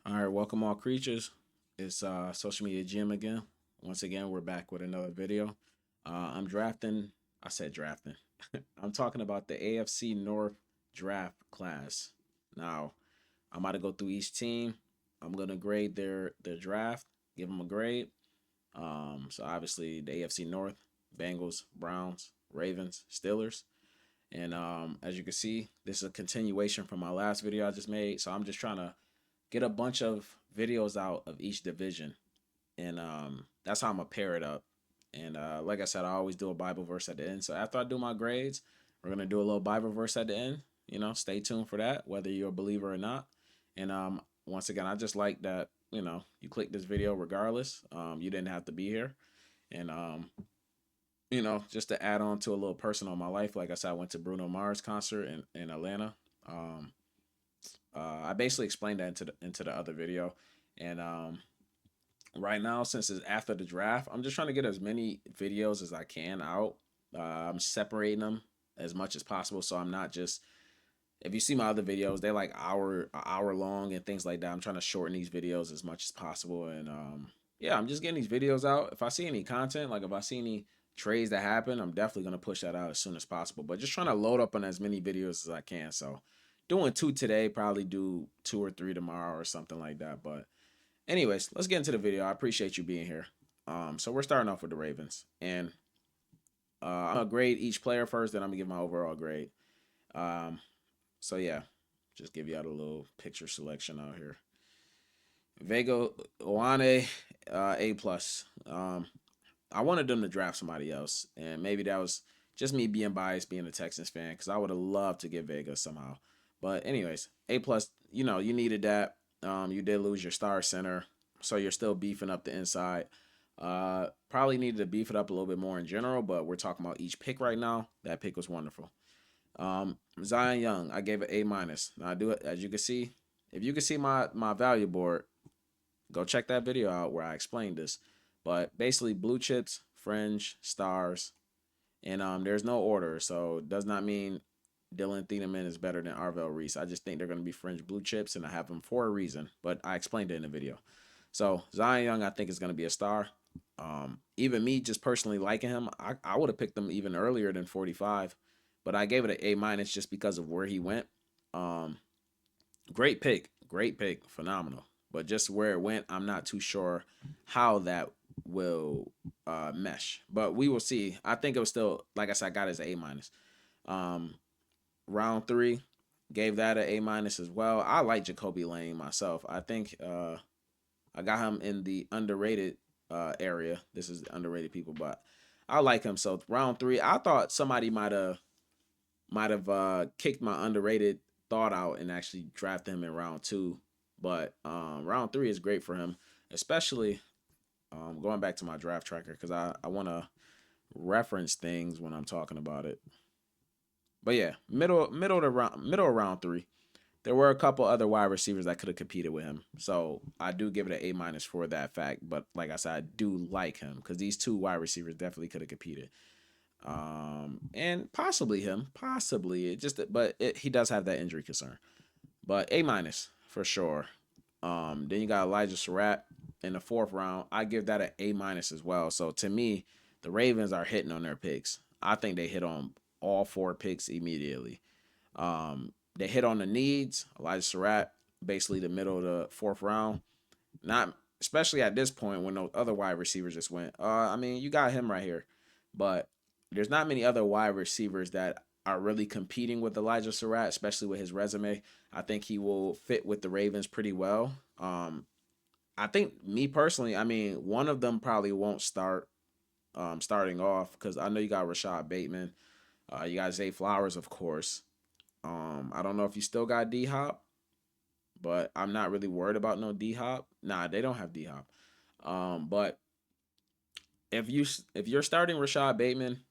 All right, welcome all creatures. It's social media Jim again. Once again, we're back with another video. I'm drafting. I said drafting. I'm talking about the AFC North draft class. Now, I'm about to go through each team. I'm gonna grade their draft, give them a grade. So obviously the AFC North: Bengals, Browns, Ravens, Steelers. And as you can see, this is a continuation from my last video I just made. So I'm just trying to get a bunch of videos out of each division, and that's how I'm gonna pair it up. And like I said, I always do a Bible verse at the end. So after I do my grades, we're gonna do a little Bible verse at the end. Stay tuned for that, whether you're a believer or not. And once again, I just like that you click this video regardless. You didn't have to be here, and just to add on to a little personal in my life. Like I said, I went to Bruno Mars concert in Atlanta. Um, I basically explained that into the other video, and right now, since it's after the draft, I'm just trying to get as many videos as I can out. I'm separating them as much as possible, so I'm not just. If you see my other videos, they're like hour long and things like that. I'm trying to shorten these videos as much as possible, and yeah, I'm just getting these videos out. If I see any content, like if I see any trades that happen, I'm definitely gonna push that out as soon as possible. But just trying to load up on as many videos as I can. So doing two today, probably do two or three tomorrow or something like that. But anyways, let's get into the video. I appreciate you being here. So we're starting off with the Ravens, and I'm gonna grade each player first, then I'm gonna give my overall grade. Um, so yeah, just give you out a little picture selection out here. Vega Owane, A plus. I wanted them to draft somebody else, and maybe that was just me being biased, being a Texans fan, because I would have loved to get Vega somehow. But anyways, A plus. You needed that. You did lose your star center, so you're still beefing up the inside. Probably needed to beef it up a little bit more in general, but we're talking about each pick right now. That pick was wonderful. Zion Young, I gave it A minus. Now I do it as you can see. If you can see my value board, go check that video out where I explained this. But basically, blue chips, fringe, stars, and there's no order, so it does not mean Dylan Thieneman is better than Arvell Reese. I just think they're going to be fringe blue chips, and I have them for a reason. But I explained it in the video. So Zion Young, I think is going to be a star. Even me, just personally liking him, I would have picked him even earlier than 45, but I gave it an A minus just because of where he went. Um, great pick, phenomenal. But just where it went, I'm not too sure how that will mesh. But we will see. I think it was still, like I said, I got it as an A minus. Um, round three, gave that an A minus as well. I like Jacoby Lane myself. I think I got him in the underrated area. This is the underrated people, but I like him. So round three, I thought somebody might have kicked my underrated thought out and actually drafted him in round two. But round three is great for him, especially going back to my draft tracker because I want to reference things when I'm talking about it. But yeah, middle of round three. There were a couple other wide receivers that could have competed with him, so I do give it an A minus for that fact. But like I said, I do like him because these two wide receivers definitely could have competed. And possibly him, possibly it just, but he does have that injury concern. But A minus for sure. Then you got Elijah Surratt in the fourth round. I give that an A minus as well. So to me, the Ravens are hitting on their picks. I think they hit on all four picks immediately. They hit on the needs. Elijah Surratt, basically the middle of the fourth round. Not especially at this point when those other wide receivers just went. I mean, you got him right here, but there's not many other wide receivers that are really competing with Elijah Surratt, especially with his resume. I think he will fit with the Ravens pretty well. I think me personally, I mean, one of them probably won't start starting off because I know you got Rashad Bateman. You got Zay Flowers, of course. I don't know if you still got D Hop, but I'm not really worried about no D Hop. Nah, they don't have D Hop. But if you're starting Rashad Bateman,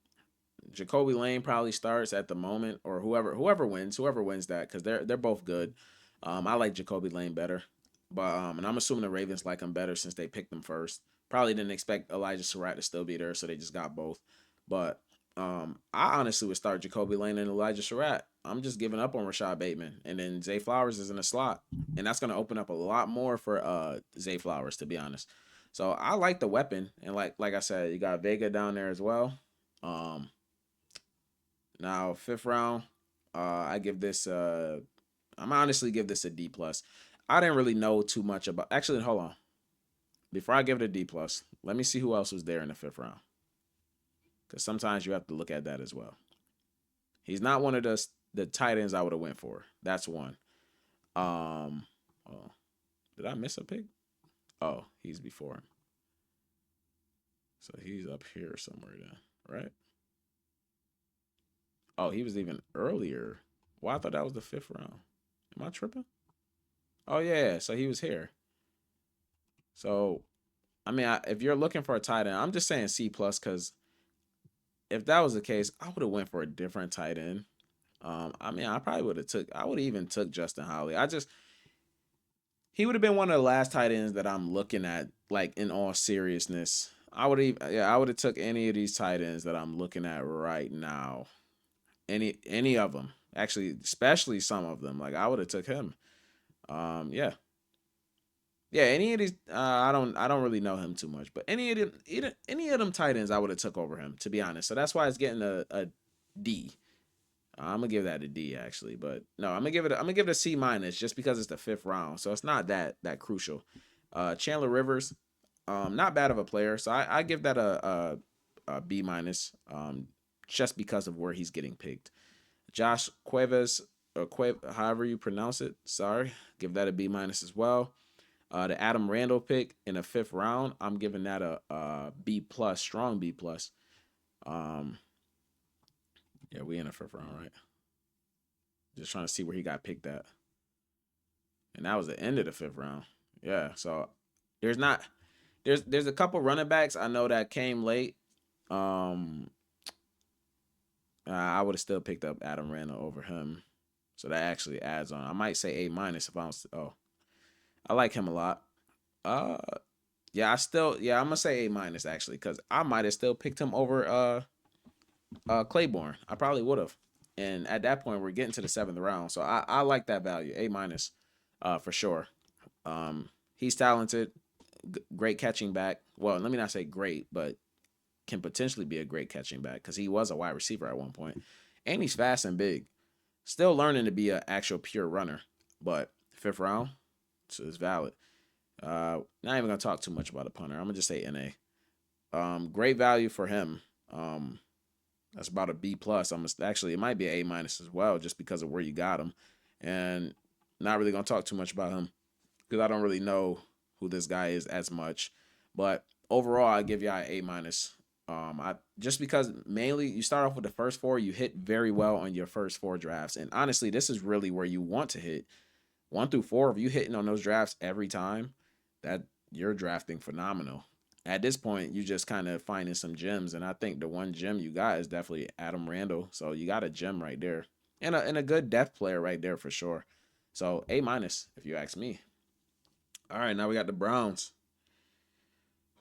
Jacoby Lane probably starts at the moment, or whoever wins that, because they're both good. I like Jacoby Lane better, but and I'm assuming the Ravens like him better since they picked him first. Probably didn't expect Elijah Surratt to still be there, so they just got both. But I honestly would start Jacoby Lane and Elijah Surratt. I'm just giving up on Rashad Bateman, and then Zay Flowers is in the slot, and that's gonna open up a lot more for Zay Flowers, to be honest. So I like the weapon, and like I said, you got Vega down there as well. Um, Now fifth round, I give this. I'm honestly give this a D plus. I didn't really know too much about. Actually, hold on. Before I give it a D plus, let me see who else was there in the fifth round, because sometimes you have to look at that as well. He's not one of the tight ends I would have went for. That's one. Oh, did I miss a pick? Oh, he's before him. So he's up here somewhere then, right? Oh, he was even earlier. Well, I thought that was the fifth round. Am I tripping? Oh yeah, so he was here. So I mean, if you're looking for a tight end, I'm just saying C plus because if that was the case, I would have went for a different tight end. I mean, I probably would have took. I would have even took Justin Holly. He would have been one of the last tight ends that I'm looking at. Like in all seriousness, I would even yeah, I would have took any of these tight ends that I'm looking at right now. Any of them, actually, especially some of them. Like I would have took him. Yeah, yeah. Any of these, I don't really know him too much, but any of them tight ends, I would have took over him, to be honest. So that's why it's getting a D. I'm gonna give that a D actually, but no, I'm gonna give it a C minus just because it's the fifth round, so it's not that crucial. Chandler Rivers, not bad of a player, so I give that a B minus, just because of where he's getting picked. Josh Cuevas, or however you pronounce it, sorry, give that a B minus as well. The Adam Randall pick in the fifth round, I'm giving that a B plus, strong B plus. Um, yeah, we in the fifth round, right? Just trying to see where he got picked at, and that was the end of the fifth round. Yeah, so there's not there's a couple running backs I know that came late. Um, I would have still picked up Adam Randall over him, so that actually adds on. I might say A minus if I was. Oh, I like him a lot. Uh, yeah, I'm gonna say A minus actually because I might have still picked him over Claiborne. I probably would have. And at that point, we're getting to the seventh round, so I like that value, A minus, for sure. He's talented, great catching back. Well, let me not say great, but can potentially be a great catching back because he was a wide receiver at one point, and he's fast and big. Still learning to be an actual pure runner, but fifth round, so it's valid. Not even gonna talk too much about the punter. I'm gonna just say NA. Great value for him. That's about a B plus. Actually it might be an A minus as well, just because of where you got him, and not really gonna talk too much about him because I don't really know who this guy is as much. But overall, I give y'all an A minus. I just because mainly you start off with the first four, you hit very well on your first four drafts, and honestly, this is really where you want to hit 1 through 4. If you hitting on those drafts every time, that you're drafting phenomenal. At this point, you just kind of finding some gems, and I think the one gem you got is definitely Adam Randall. So you got a gem right there, and a good depth player right there for sure. So A minus if you ask me. All right, now we got the Browns.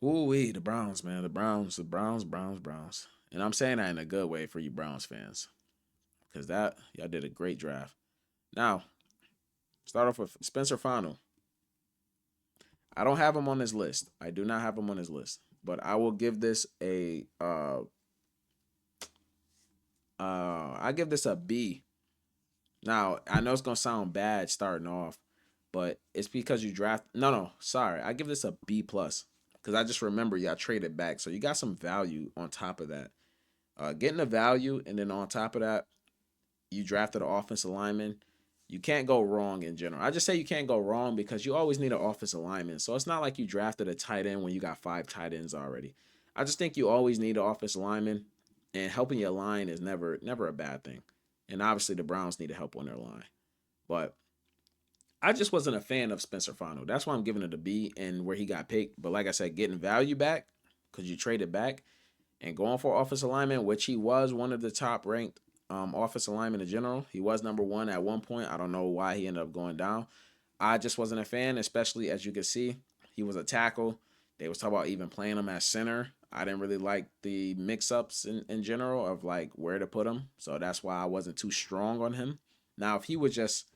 Ooh wee, the Browns, man, the Browns, and I'm saying that in a good way for you Browns fans, because that y'all did a great draft. Now start off with Spencer Fano. I don't have him on this list. I do not have him on his list, but I will give this a I give this a B. Now I know it's gonna sound bad starting off, but it's because you draft. No, sorry. I give this a B plus because I just remember y'all traded back, so you got some value on top of that. Getting the value, and then on top of that, you drafted an offensive lineman. You can't go wrong in general. I just say you can't go wrong because you always need an offensive lineman. So it's not like you drafted a tight end when you got 5 tight ends already. I just think you always need an offensive lineman, and helping your line is never a bad thing. And obviously the Browns need to help on their line. But I just wasn't a fan of Spencer Fano. That's why I'm giving it a B and where he got picked. But like I said, getting value back because you traded back and going for offensive lineman, which he was one of the top ranked offensive linemen in general. He was number one at one point. I don't know why he ended up going down. I just wasn't a fan, especially as you can see, he was a tackle. They was talking about even playing him at center. I didn't really like the mix-ups in general of like where to put him, so that's why I wasn't too strong on him. Now, if he was just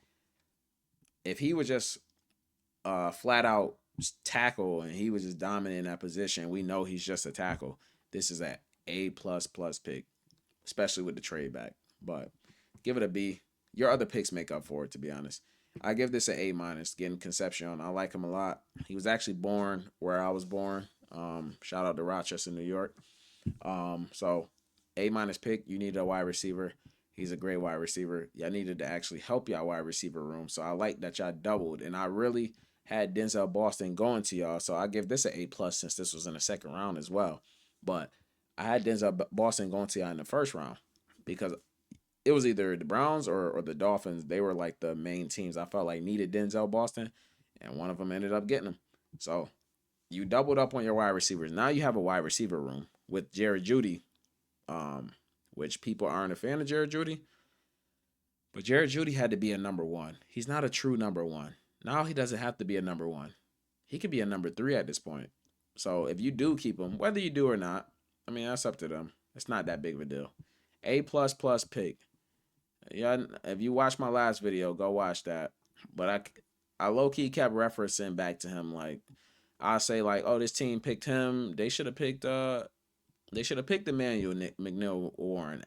flat out tackle and he was just dominant in that position, we know he's just a tackle. This is a A plus pick, especially with the trade back. But give it a B. Your other picks make up for it, to be honest. I give this an A minus. Getting Concepcion, I like him a lot. He was actually born where I was born. Shout out to Rochester, New York. So A minus pick. You need a wide receiver. He's a great wide receiver. Y'all needed to actually help y'all wide receiver room. So I like that y'all doubled, and I really had Denzel Boston going to y'all. So I give this an A plus since this was in the second round as well. But I had Denzel Boston going to y'all in the first round because it was either the Browns or the Dolphins. They were like the main teams I felt like needed Denzel Boston, and one of them ended up getting him. So you doubled up on your wide receivers. Now you have a wide receiver room with Jared Judy, um, which people aren't a fan of Jared Judy, but Jared Judy had to be a number one. He's not a true number one. Now he doesn't have to be a number one. He could be a number three at this point. So if you do keep him, whether you do or not, I mean that's up to them. It's not that big of a deal. A plus pick. Yeah, if you watch my last video, go watch that. But I low key kept referencing back to him. Like I say, like, oh, this team picked him. They should have picked Emmanuel McNeil Warren.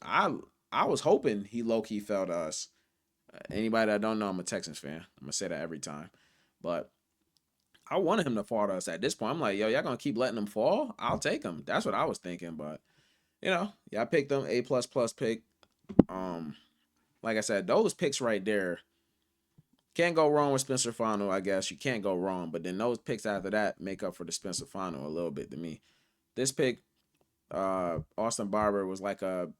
I I was hoping he low key fell to us. Anybody that don't know, I'm a Texans fan. I'm gonna say that every time. But I wanted him to fall to us at this point. I'm like, yo, y'all gonna keep letting him fall? I'll take him. That's what I was thinking. But yeah, I picked them A plus pick. Um, like I said, those picks right there can't go wrong with Spencer Fano. I guess you can't go wrong. But then those picks after that make up for the Spencer Fano a little bit to me. This pick, Austin Barber was like a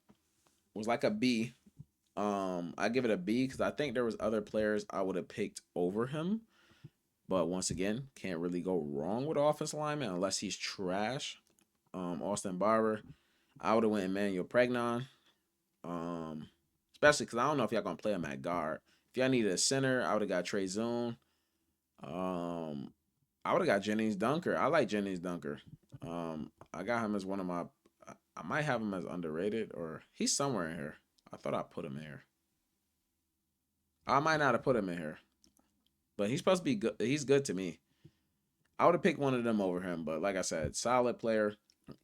B. I give it a B because I think there was other players I would have picked over him. But once again, can't really go wrong with offensive lineman unless he's trash. Austin Barber, I would have went Emmanuel Pregnon. Um, Especially because I don't know if y'all gonna play him at guard. If y'all needed a center, I would have got Trey Zoon. Um, I would have got Jennings Dunker. I like Jennings Dunker. I got him as one of my. I might have him as underrated, or he's somewhere in here. I thought I put him in here. I might not have put him in here, but he's supposed to be good. He's good to me. I would have picked one of them over him, but like I said, solid player.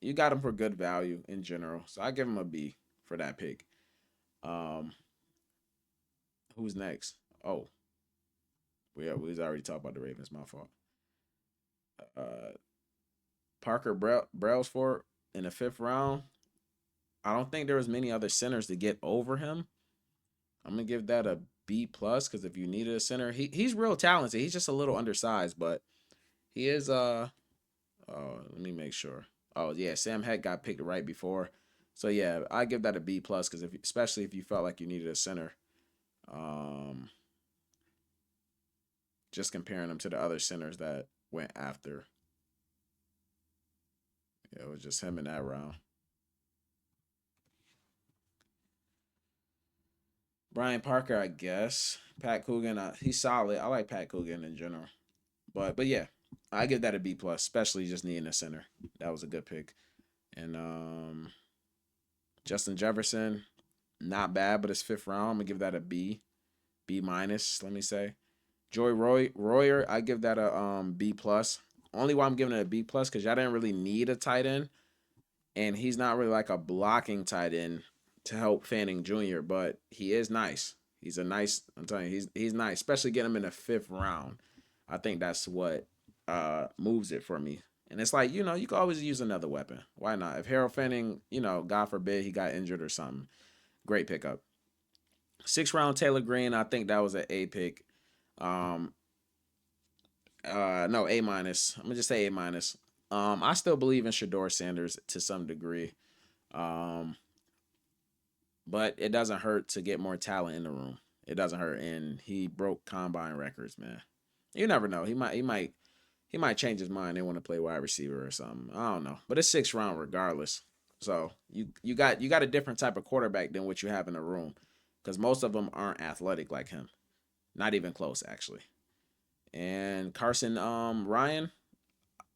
You got him for good value in general, so I give him a B for that pick. Um, who's next? Oh, we was already talked about the Ravens. My fault. Uh, Parker Brailsford in the fifth round. I don't think there was many other centers to get over him. I'm gonna give that a B plus because if you needed a center, he's real talented. He's just a little undersized, but he is. Oh, let me make sure. Oh yeah, Sam Heck got picked right before, so yeah, I give that a B plus because especially if you felt like you needed a center. Um, just comparing them to the other centers that went after. Yeah, it was just him in that round. Brian Parker, I guess. Pat Coogan, he's solid. I like Pat Coogan in general, but yeah, I give that a B plus, especially just needing a center. That was a good pick. And Justin Jefferson, not bad, but it's fifth round. I'm gonna give that a B, B minus. Let me say. Royer, I give that a B plus. Only why I'm giving it a B plus because y'all didn't really need a tight end, and he's not really like a blocking tight end to help Fanning Jr. But he is nice. He's a nice. I'm telling you, he's nice, especially getting him in the fifth round. I think that's what moves it for me. And it's like you can always use another weapon. Why not? If Harold Fanning, God forbid he got injured or something, great pickup. Sixth round Taylor Green, I think that was an A pick. Um, no, A minus. I'm gonna just say A minus. I still believe in Shador Sanders to some degree. Um, but it doesn't hurt to get more talent in the room. It doesn't hurt, and he broke combine records, man. You never know. He might change his mind. They want to play wide receiver or something. I don't know, but it's sixth round regardless. So you got a different type of quarterback than what you have in the room, because most of them aren't athletic like him. Not even close, actually. And Carson Ryan,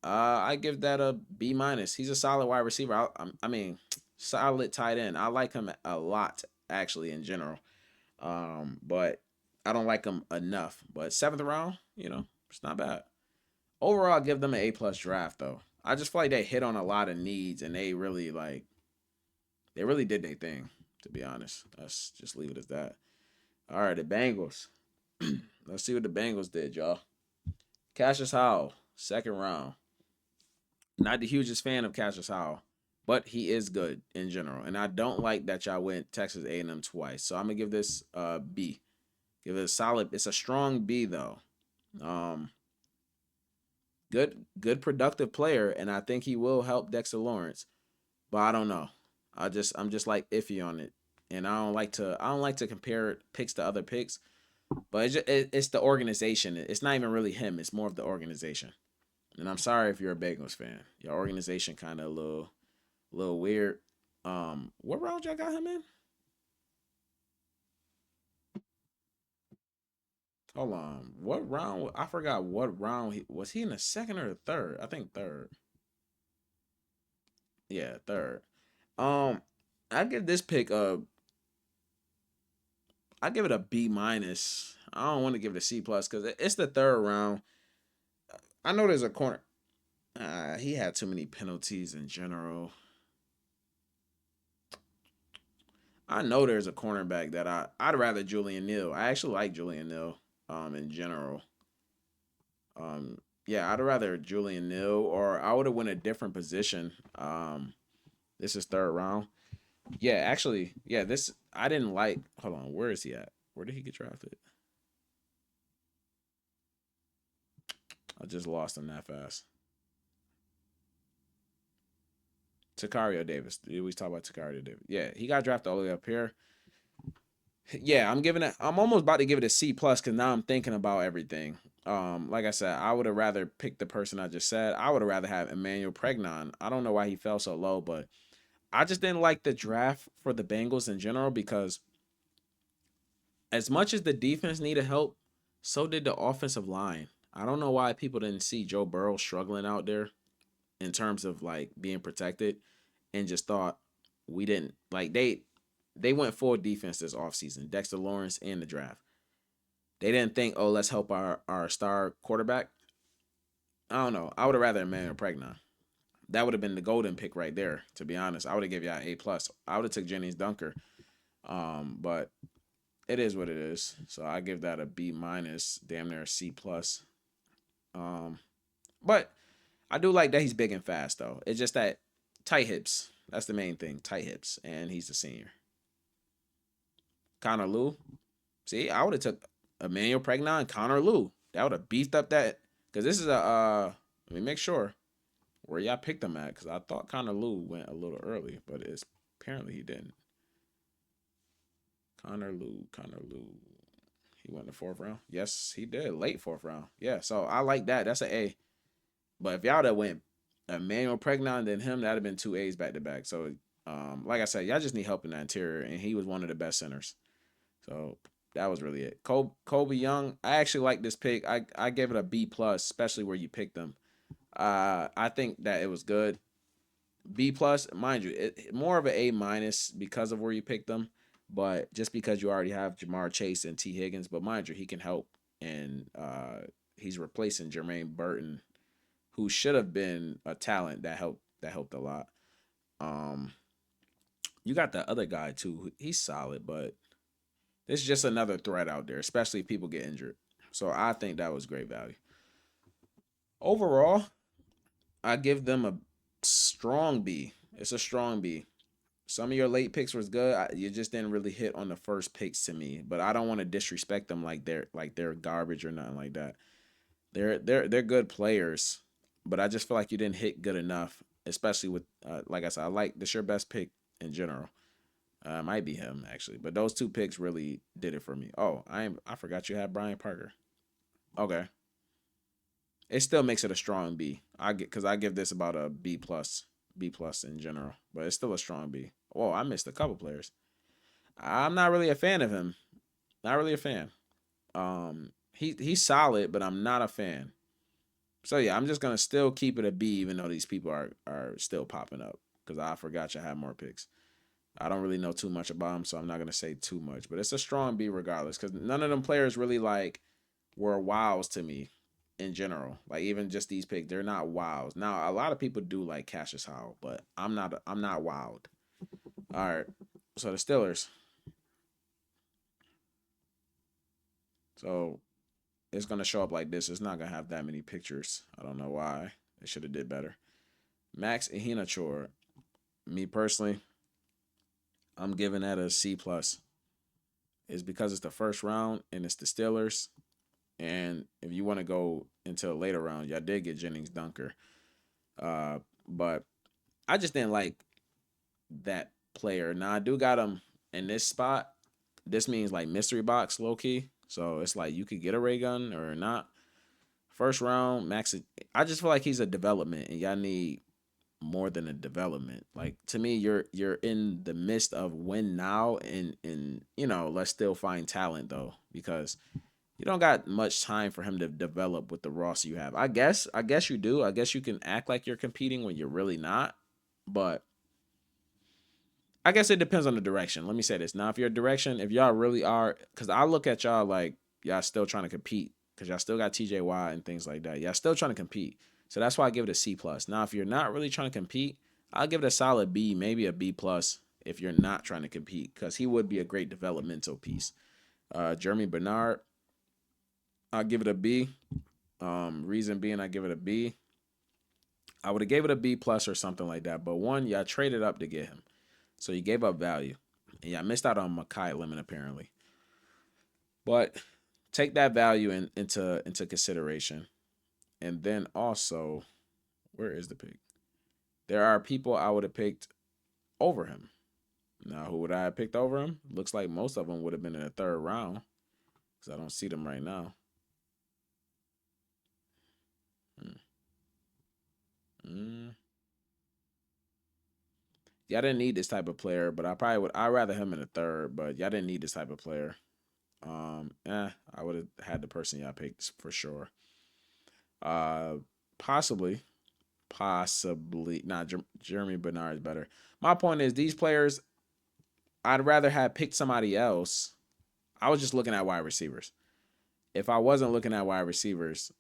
I give that a B minus. He's a solid wide receiver. I mean, solid tight end. I like him a lot actually in general. But I don't like him enough. But seventh round, it's not bad. Overall, I give them an A plus draft though. I just feel like they hit on a lot of needs and they really did their thing. To be honest, let's just leave it as that. All right, the Bengals. Let's see what the Bengals did, y'all. Cassius Howell, second round. Not the hugest fan of Cassius Howell, but he is good in general. And I don't like that y'all went Texas A&M twice. So I'm gonna give this a B. Give it a solid. It's a strong B though. Um, good productive player, and I think he will help Dexter Lawrence. But I don't know. I'm just like iffy on it, and I don't like to compare picks to other picks. But it's the organization. It's not even really him. It's more of the organization. And I'm sorry if you're a Bengals fan. Your organization kind of a little weird. What round y'all got him in? Hold on. What round? I forgot what round he was. He in the second or the third? I think third. Yeah, third. Um, I give this pick a. I give it a B minus. I don't want to give it a C plus because it's the third round. I know there's a corner. He had too many penalties in general. I know there's a cornerback that I'd rather Julian Neal. I actually like Julian Neal. In general. Yeah, I'd rather Julian Neal or I would have went a different position. This is third round. Yeah, actually, yeah, this I didn't like. Hold on, where is he at? Where did he get drafted? I just lost him that fast. Takario Davis. We always talk about Takario Davis. Yeah, he got drafted all the way up here. Yeah, I'm giving it. I'm almost about to give it a C plus because now I'm thinking about everything. Like I said, I would have rather picked the person I just said. I would have rather have Emmanuel Pregnon. I don't know why he fell so low, but I just didn't like the draft for the Bengals in general because as much as the defense needed help, so did the offensive line. I don't know why people didn't see Joe Burrow struggling out there in terms of like being protected and just thought we didn't like they went full defense this offseason. Dexter Lawrence in the draft. They didn't think, oh, let's help our star quarterback. I don't know. I would have rather Emmanuel Pregnon. That would have been the golden pick right there. To be honest, I would have given y'all A plus. I would have took Jennings Dunker. But it is what it is. So I give that a B minus, damn near a C plus. Um, but I do like that he's big and fast though. It's just that tight hips. That's the main thing. Tight hips, and he's a senior. Connor Lou. See, I would have took Emmanuel Pregnon, Connor Lou. That would have beefed up that because this is a. Let me make sure where y'all picked him at because I thought Connor Lou went a little early, but it's apparently he didn't. Connor Lou. He went in the fourth round. Yes, he did. Late fourth round. Yeah, so I like that. That's an A. But if y'all that went Emmanuel Pregnon, then him, that'd have been two A's back to back. So, like I said, y'all just need help in that interior, and he was one of the best centers. So that was really it. Kobe Young, I actually like this pick. I gave it a B plus, especially where you picked him. I think that it was good. B plus, mind you, more of an A minus because of where you picked them, but just because you already have Jamar Chase and T Higgins, but mind you, he can help, and he's replacing Jermaine Burton, who should have been a talent that helped a lot. Um, you got the other guy too. He's solid, but it's just another threat out there, especially if people get injured. So I think that was great value. Overall, I give them a strong B. It's a strong B. Some of your late picks was good. You just didn't really hit on the first picks to me, but I don't want to disrespect them like they're garbage or nothing like that. They're good players, but I just feel like you didn't hit good enough, especially with like I said, I like this your best pick in general. Might be him actually, but those two picks really did it for me. Oh, I forgot you had Brian Parker. Okay, it still makes it a strong B. I get because I give this about a B plus, B plus in general, but it's still a strong B. Oh, I missed a couple players. I'm not really a fan of him. Not really a fan. He's solid, but I'm not a fan. So yeah, I'm just gonna still keep it a B, even though these people are still popping up because I forgot you had more picks. I don't really know too much about them, so I'm not gonna say too much. But it's a strong B regardless, because none of them players really like were wows to me in general. Like even just these picks, they're not wows. Now a lot of people do like Cassius Howell, but I'm not. I'm not wowed. All right. So the Steelers. So it's gonna show up like this. It's not gonna have that many pictures. I don't know why. They should have did better. Max Ihinachor. Me personally, I'm giving that a C plus. Is because it's the first round and it's the Steelers. And if you want to go into a later round, y'all did get Jennings Dunker. But I just didn't like that player. Now I do got him in this spot. This means like mystery box low key. So it's like you could get a ray gun or not. First round, Max. I just feel like he's a development, and y'all need more than a development. Like to me, you're in the midst of win now, and let's still find talent though, because you don't got much time for him to develop with the roster you have. I guess you do. I guess you can act like you're competing when you're really not. But I guess it depends on the direction. Let me say this. Now, if your direction, if y'all really are, because I look at y'all like y'all still trying to compete, because y'all still got TJ Watt and things like that. Y'all still trying to compete. So that's why I give it a C plus. Now, if you're not really trying to compete, I'll give it a solid B, maybe a B plus if you're not trying to compete, because he would be a great developmental piece. Jeremy Bernard, I'll give it a B. Reason being, I give it a B. I would have gave it a B plus or something like that. But one, y'all traded up to get him, so you gave up value, and y'all missed out on Makai Lemon apparently. But take that value into consideration, and then also, where is the pick? There are people I would have picked over him. Now, who would I have picked over him? Looks like most of them would have been in the third round because I don't see them right now. Hmm. Mm. Y'all didn't need this type of player, but I probably would. I'd rather him in the third, but y'all didn't need this type of player. I would have had the person y'all picked for sure. Uh, possibly, possibly not. Jeremy Bernard is better. My point is, these players, I'd rather have picked somebody else. I was just looking at wide receivers. If I wasn't looking at wide receivers,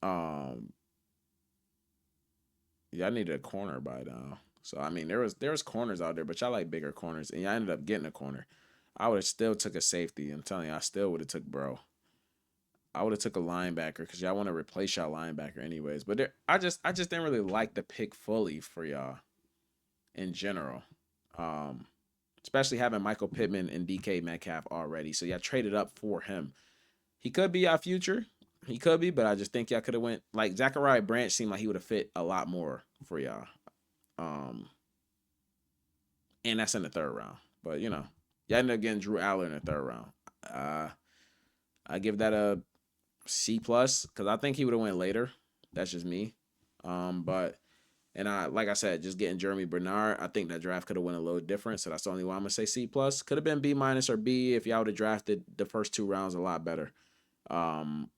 um, y'all needed a corner by now. So I mean, there was corners out there, but y'all like bigger corners, and y'all ended up getting a corner. I would have still took a safety. I'm telling you, I still would have took bro. I would have took a linebacker because y'all want to replace y'all linebacker anyways. But I just didn't really like the pick fully for y'all in general. Um, Especially having Michael Pittman and DK Metcalf already. So y'all traded up for him. He could be our future. He could be, but I just think y'all could have went like Zachariah Branch seemed like he would have fit a lot more for y'all. Um, and that's in the third round. But y'all ended up getting Drew Allen in the third round. Uh, I give that a C plus because I think he would have went later. That's just me. But and I like I said, just getting Jeremy Bernard, I think that draft could have went a little different. So that's the only why I'm gonna say C plus. Could have been B minus or B if y'all would have drafted the first two rounds a lot better. Um,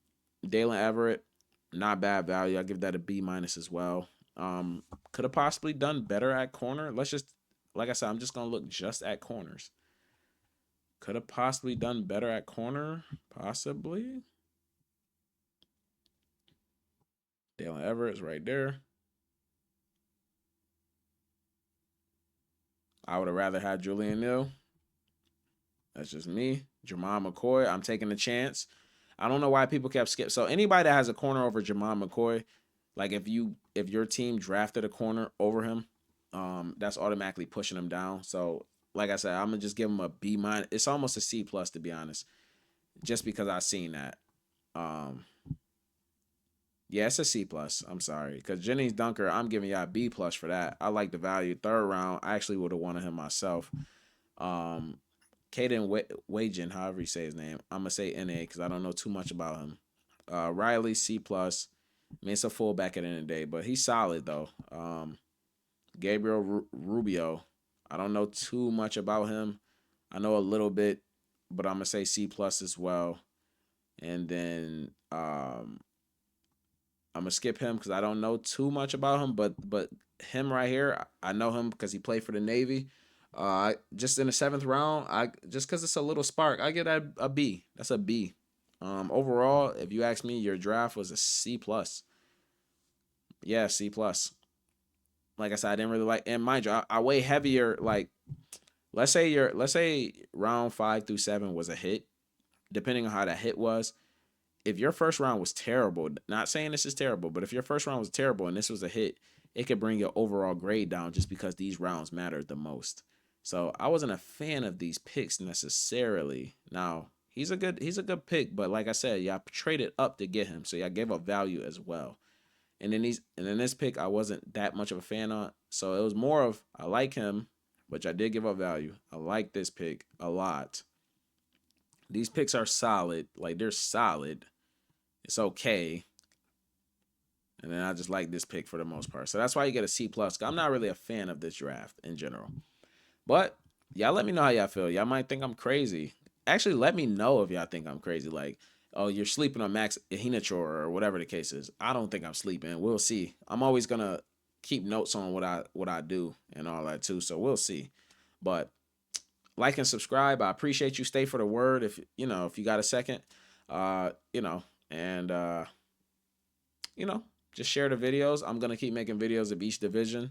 Dalen Everett, not bad value. I give that a B minus as well. Could have possibly done better at corner. Let's just like I said, I'm just gonna look just at corners. Could have possibly done better at corner, possibly. Dalen Everett is right there. I would have rather had Julian Neal. That's just me. Jamal McCoy, I'm taking a chance. I don't know why people kept skip. So anybody that has a corner over Jamal McCoy, like if your team drafted a corner over him, that's automatically pushing him down. So like I said, I'm gonna just give him a B minus. It's almost a C plus to be honest, just because I seen that. Um, yeah, it's a C plus. I'm sorry, because Jennings Dunker, I'm giving y'all a B plus for that. I like the value. Third round, I actually would have wanted him myself. Um, Caden Wagen, however you say his name, I'm gonna say NA because I don't know too much about him. Riley C plus. I mean, it's a fullback at the end of the day, but he's solid though. Gabriel Rubio, I don't know too much about him. I know a little bit, but I'm gonna say C plus as well. And then I'm gonna skip him because I don't know too much about him. But him right here, I know him because he played for the Navy. Just in the seventh round, I just because it's a little spark, I get a B. That's a B. Overall, if you ask me, your draft was a C plus. Yeah, C plus. Like I said, I didn't really like. And mind you, I weigh heavier. Like let's say round 5 through 7 was a hit. Depending on how that hit was, if your first round was terrible, not saying this is terrible, but if your first round was terrible and this was a hit, it could bring your overall grade down just because these rounds mattered the most. So I wasn't a fan of these picks necessarily. Now he's a good pick, but like I said, y'all traded up to get him, so y'all gave up value as well. And then this pick I wasn't that much of a fan on, so it was more of I like him, but I did give up value. I like this pick a lot. These picks are solid, like they're solid. It's okay. And then I just like this pick for the most part. So that's why you get a C plus. I'm not really a fan of this draft in general. But y'all let me know how y'all feel. Y'all might think I'm crazy. Actually, let me know if y'all think I'm crazy. Like, oh, you're sleeping on Max Hinachor or whatever the case is. I don't think I'm sleeping. We'll see. I'm always gonna keep notes on what I do and all that too. So we'll see. But like and subscribe. I appreciate you. Stay for the word if if you got a second. Uh, you know, and you know, just share the videos. I'm gonna keep making videos of each division.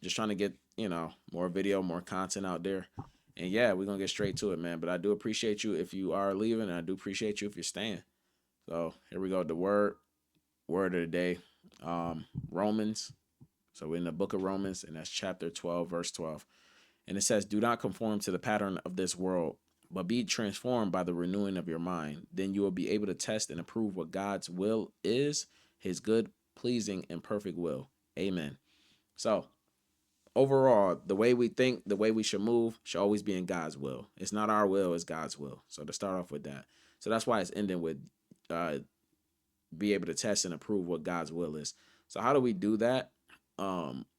Just trying to get more video, more content out there. And yeah, we're gonna get straight to it, man. But I do appreciate you if you are leaving, and I do appreciate you if you're staying. So here we go. The word of the day, Romans. So we're in the book of Romans, and that's chapter 12, verse 12. And it says, "Do not conform to the pattern of this world, but be transformed by the renewing of your mind. Then you will be able to test and approve what God's will is, his good, pleasing, and perfect will." Amen. So, overall, the way we think, the way we should move, should always be in God's will. It's not our will, it's God's will. So, to start off with that. So, that's why it's ending with uh, be able to test and approve what God's will is. So how do we do that?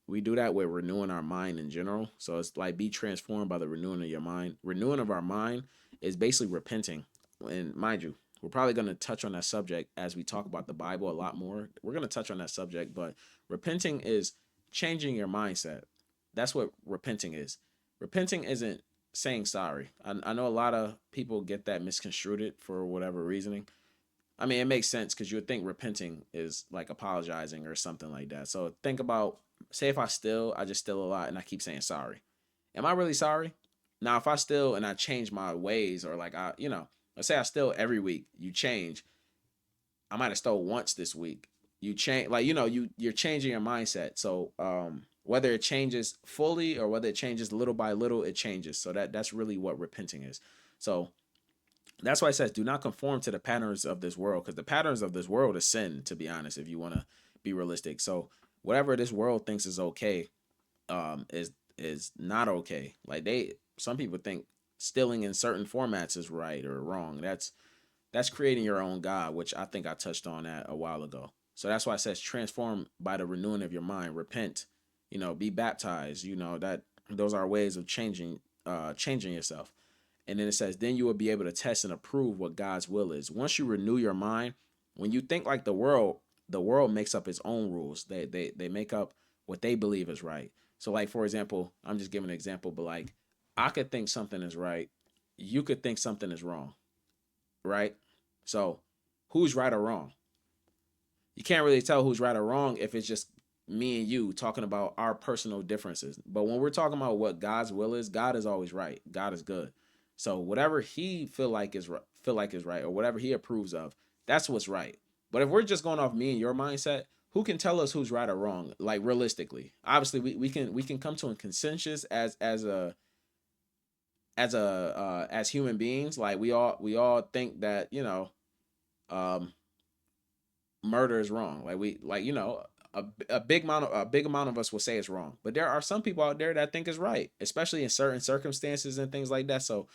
We do that with renewing our mind in general. So it's like be transformed by the renewing of your mind. Renewing of our mind is basically repenting. And mind you, we're probably going to touch on that subject as we talk about the Bible a lot more. We're going to touch on that subject, but repenting is changing your mindset. That's what repenting is. Repenting isn't saying sorry. I know a lot of people get that misconstrued for whatever reasoning. I mean, it makes sense because you would think repenting is like apologizing or something like that. So think about, say if I just steal a lot and I keep saying sorry. Am I really sorry? Now, if I steal and I change my ways, or like let's say I steal every week, you change. I might have stole once this week. You change, like you're changing your mindset. So whether it changes fully or whether it changes little by little, it changes. So that's really what repenting is. So that's why it says, do not conform to the patterns of this world, because the patterns of this world is sin, to be honest, if you want to be realistic. So whatever this world thinks is okay, is not okay. Like some people think stealing in certain formats is right or wrong. That's creating your own God, which I think I touched on that a while ago. So that's why it says transform by the renewing of your mind, repent, be baptized, that those are ways of changing yourself. And then it says, then you will be able to test and approve what God's will is. Once you renew your mind, when you think like the world makes up its own rules. They make up what they believe is right. So like for example, I'm just giving an example, but like I could think something is right, you could think something is wrong, right? So who's right or wrong? You can't really tell who's right or wrong if it's just me and you talking about our personal differences. But when we're talking about what God's will is, God is always right. God is good. So whatever he feel like is right, or whatever he approves of, that's what's right. But if we're just going off me and your mindset, who can tell us who's right or wrong? Like realistically, obviously we can come to a consensus as human beings. Like we all think that um, murder is wrong. Like a big amount of us will say it's wrong, but there are some people out there that think it's right, especially in certain circumstances and things like that. So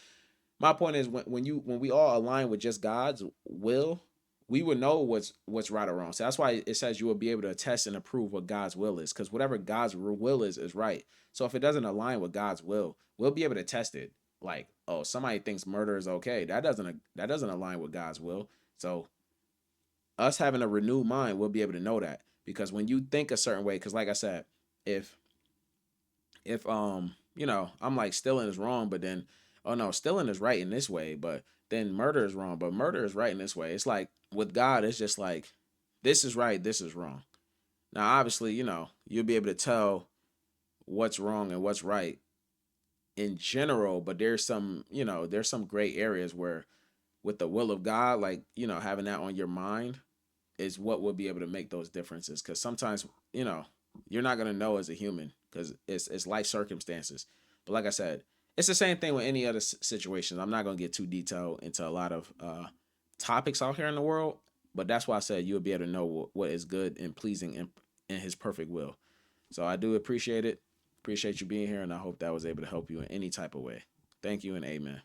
my point is when we all align with just God's will, we would know what's right or wrong. So that's why it says you will be able to test and approve what God's will is, because whatever God's will is right. So if it doesn't align with God's will, we'll be able to test it. Like, oh, somebody thinks murder is okay. That doesn't align with God's will. So us having a renewed mind, we'll be able to know that. Because when you think a certain way, because like I said, if you know, I'm like stealing is wrong, but then oh no, stealing is right in this way, but then murder is wrong, but murder is right in this way. It's like with God, it's just like this is right, this is wrong. Now obviously, you know, you'll be able to tell what's wrong and what's right in general, but there's some, you know, there's some gray areas where with the will of God, like, you know, having that on your mind is what will be able to make those differences. Because sometimes, you know, you're not gonna know as a human because it's life circumstances. But like I said, it's the same thing with any other situation. I'm not gonna get too detailed into a lot of topics out here in the world, but that's why I said you'll be able to know what is good and pleasing in His perfect will. So I do appreciate it. Appreciate you being here, and I hope that was able to help you in any type of way. Thank you and amen.